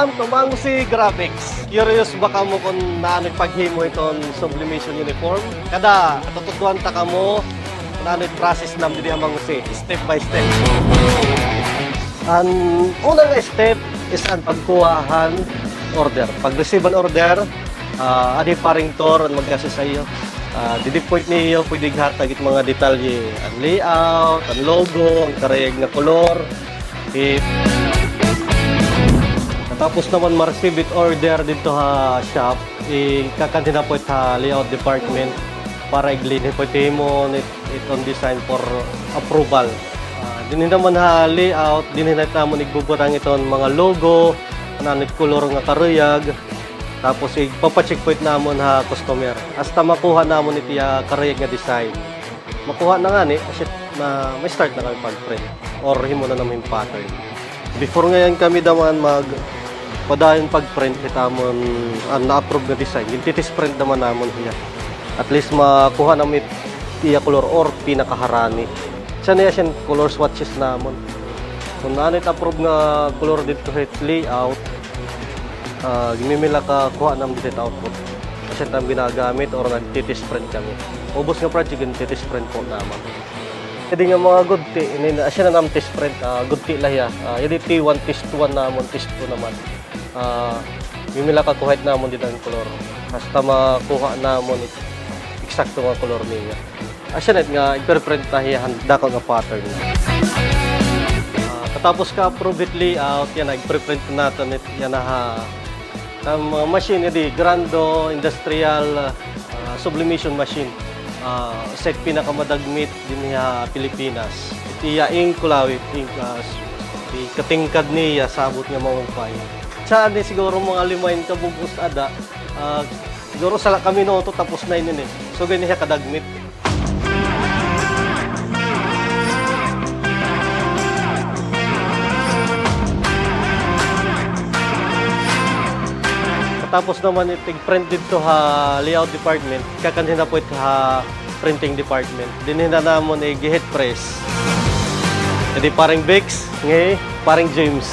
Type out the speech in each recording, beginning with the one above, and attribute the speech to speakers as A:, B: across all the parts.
A: welcome to Mangsi Graphics. Curious ba ka mo kung naano'y paghimo itong sublimation uniform? Kada tututuan ta ka mo kung naano'y process nam didi ang Mangsi, step by step. Ang unang step is ang pagkuhaan order. Pag-receive an order, adi paring tor ang magkasi sa iyo. Didi point niyo pwede hatag it mga detalye, ang layout, ang logo, ang karayag na kolor. Tapos naman ma-receive it order dito ha shop, kakanti na po ita layout department para iglinin po mo it on design for approval. Din naman ha layout, din naman igbubutang iton mga logo, ananit color nga karuyag. Tapos ipapacheck po it namon ha customer. Hasta makuha namon iti karuyag nga design. Makuha na nga ni, kasi may start na kami pag-print or himo na namin pattern. Before ngayon kami daman padayon pag-print itamon ang na-approve na design. Yung titis-print naman namon hiya. At least makuha namin iya color or pinakaharani. Siya na yan color swatches namon. Kung naanit approve nga color dito hit layout, gimimila ka kuha namin dito output. Kasi ito ang ginagamit or nag-titis-print kami. Ubos nga project yung titis-print po naman. Hindi nga mga good tea, asya na naman test-print, good tea lah ya. Yung T1, test 1 naman, test 2 naman. Mimila ka kuhit namon dito ang color hasta makuha namon eksakto nga color niya. Asya net nga i-print tayo handa ko nga pattern. Katapos ka approve it layout, yan i-print natin it yan ha. Machine edi Grando Industrial Sublimation Machine. Set pinakamadagmit din niya Pilipinas. Iti ing kulawit ing katingkad niya sabot nga maupay. Saan din siguro mga limayin kabugos ada, siguro sa kami noto tapos na yun eh. So ganyan siya kadagmit. Tapos naman itig-print dito ha layout department, kakanhin na po ito ha printing department. Dinhin na namon i-head press. Jadi paring Bex, ngay, paring James.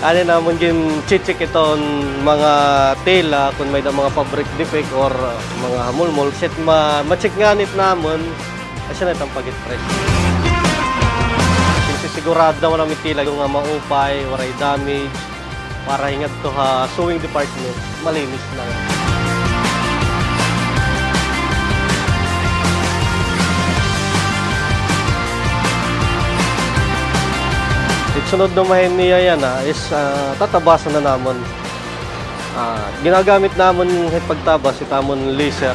A: Ano naman yung chichik itong mga tela kung may mga fabric defect or mga hamulmol. Set ma-check nga nit namon, asya na itong pag-hit press. Sigurado na may tela yung maupay, waray damage, para hingat to ha sewing department, malinis na. Sunod na mahin niya yan is tatabasan na namon. Ginagamit namon yung pagtabas itamon laser,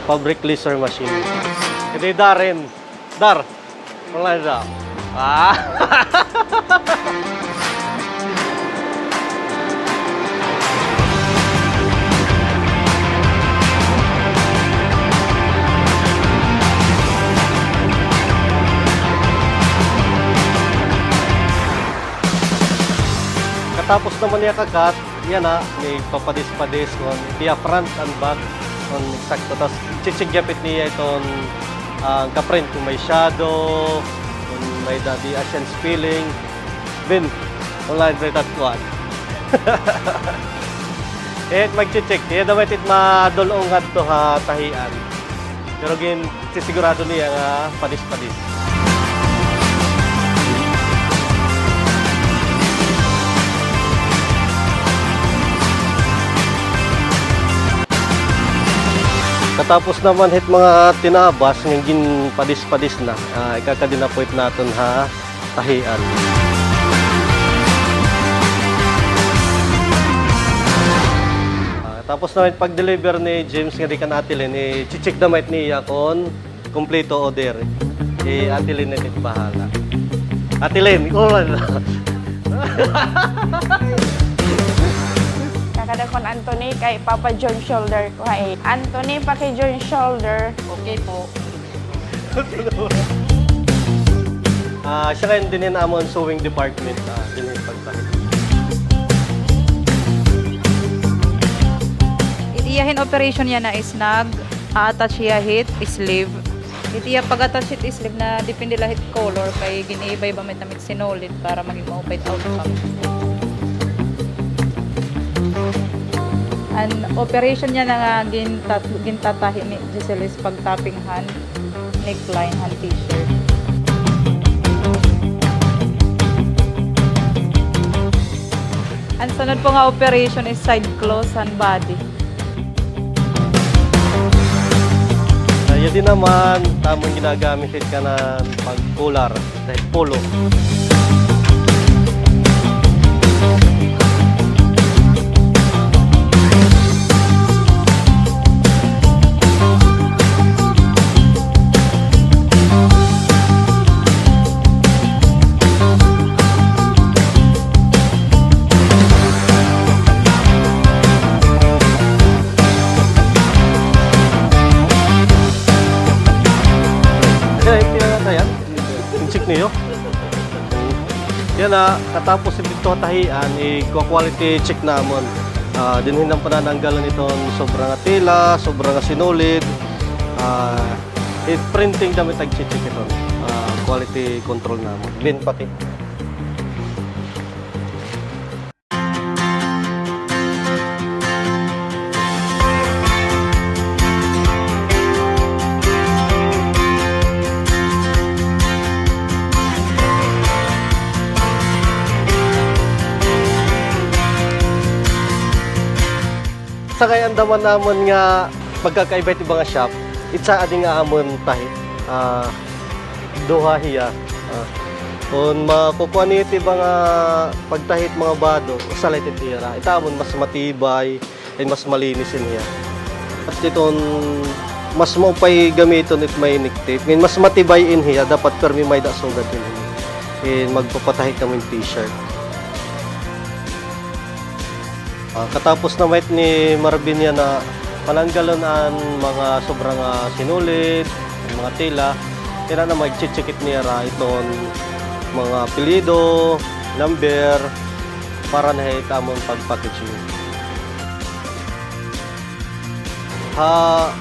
A: fabric laser machine. Hindi Darin, wala na. Tapos naman niya kakat, yan may papadis-padis on via front and back on eksakto. Tapos chichigyapit niya itong kaprint kung may shadow, kung may the Asian spilling. Then, online right at one. Mag-check. Kaya daw ito madulong to ha tahian. Pero gin, sisigurado niya nga padis-padis. Katapos naman hit mga tinabas ng padis-padis na, ikakadinapoit natin ha tahian. Tapos naman pag-deliver ni James nga di ka natilin, chichik naman niya kung kompleto order. Atilin na ito bahala. Atilin,
B: Kada kon Anthony kay Papa John shoulder ko hay. Anthony pa kay John shoulder.
C: Okay po.
A: Siya kayo din amon sewing department din pagtahit.
C: Iyahin operation niya na is attach siya hit sleeve Itiya pag-attach it islip na depende lahit color kay giniibay ba may tamit sinulid para maging maupay outcome. Ang operation niya na nga gintatahi ni Giselle is pag-tapping hand, neckline, hand t-shirt. Ang sunod po nga operation is side close and body.
A: Yan din naman, tamang ginagamit ka na pag-polar, dahil polo. Niyo. Yan na, katapos ito tahian, i-quality check namon. Dinhin ang panananggalan itong sobrang tela, sobrang sinulid. Printing damit tag-check ito. Quality control namon. Bin pati. Sa kaya andaman namon nga pagkakaiba iti mga shop, itsa ading amon tahi. Duha hiya. Kung makukuha ni iti mga pagtahit mga bado, usalay iti tira. Itamon mas matibay, and mas malinisin hiya. At iton mas maupay gamiton it may niktip. Mas matibay in hiya, dapat permi may dasugad din. Magpapatahit kami yung t-shirt. Katapos na wait ni Marvin yan na pananggalon ang mga sobrang sinulid, mga tela, kaya na mag-check-checkit niya itong mga apelido, number, para na itamon pag-packaging.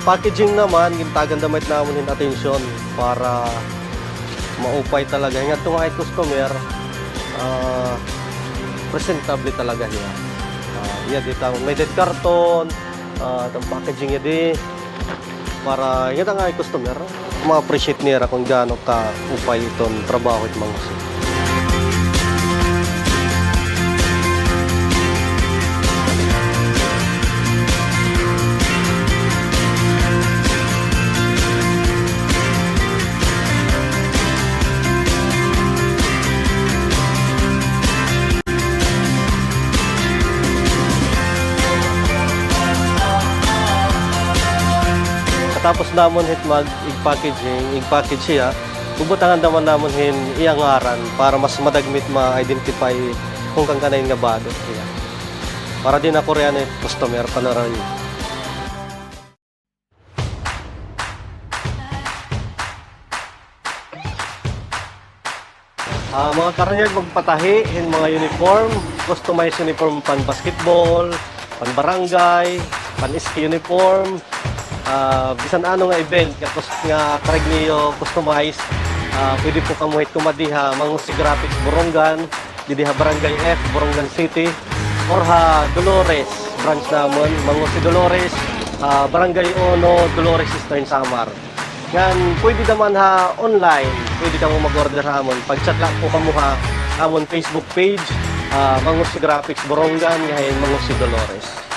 A: Packaging naman, gintagan damit naman yung atensyon para maupay talaga. Nga itong ay customer, presentable talaga niya. Yan dito may dead karton, itong packaging niya di para yan ang ay customer ma-appreciate niya kung gaano ka upay itong trabaho at mga usin. Tapos namon hit i-package siya, bubutangan naman namon hin iyangaran para mas madagmit ma-identify kung kang kanayin nga bado. Siya. Para din ako riyan customer panaray. Mga karanyag magpatahi, mga uniform, customized uniform pan basketball, pan barangay, pan ski uniform, bisan ano nga event kapos nga karag niyo customize, pwede po kamuhit kumadiha mga si graphics Borongan, didiha Barangay F, Borongan City, or Dolores branch namon, mga si Dolores, Barangay Ono, Dolores Eastern Samar. Yan, pwede naman online, pwede ka mo mag-order hamon. Pag-chat lang po kamo amon Facebook page, mga si graphics Borongan, ngayon mga si Dolores.